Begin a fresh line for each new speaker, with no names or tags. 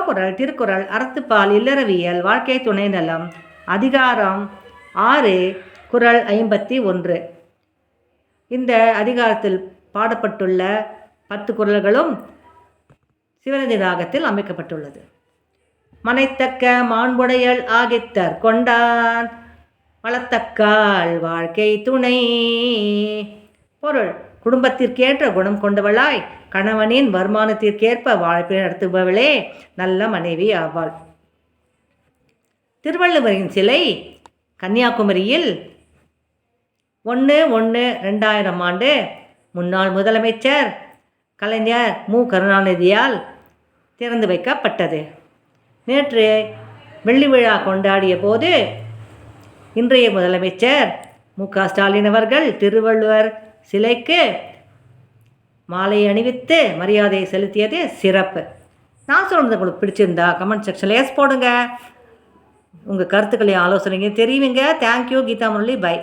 குறள் திருக்குறள் அறத்துப்பால் இல்லறவியல் வாழ்க்கை துணை நலம் அதிகாரம் 6 குறள் 51. இந்த அதிகாரத்தில் பாடப்பட்டுள்ள 10 குறள்களும் சிவனதி ராகத்தில் அமைக்கப்பட்டுள்ளது. மனைத்தக்க மாண்புடையல் ஆகித்தர் கொண்டான் வளத்தக்கால் வாழ்க்கை துணை. பொருள்: குடும்பத்திற்கேற்ற குணம் கொண்டவளாய் கணவனின் வருமானத்திற்கேற்ப வாழ்க்கை நடத்துபவளே நல்ல மனைவி ஆவாள். திருவள்ளுவரின் சிலை கன்னியாகுமரியில் 1/1/2000 முன்னாள் முதலமைச்சர் கலைஞர் மு. கருணாநிதியால் திறந்து வைக்கப்பட்டது. நேற்று வெள்ளி விழா கொண்டாடிய போது இன்றைய முதலமைச்சர் மு. க. ஸ்டாலின் அவர்கள் திருவள்ளுவர் சிலைக்கு மாலை அணிவித்து மரியாதை செலுத்தியது சிறப்பு. நான் சொல்கிறது உங்களுக்கு பிடிச்சிருந்தா கமெண்ட் செக்ஷனில் எஸ் போடுங்க. உங்கள் கருத்துக்களையும் ஆலோசனையும் தெரிவிங்க. தேங்க்யூ. கீதா முரளி. பை.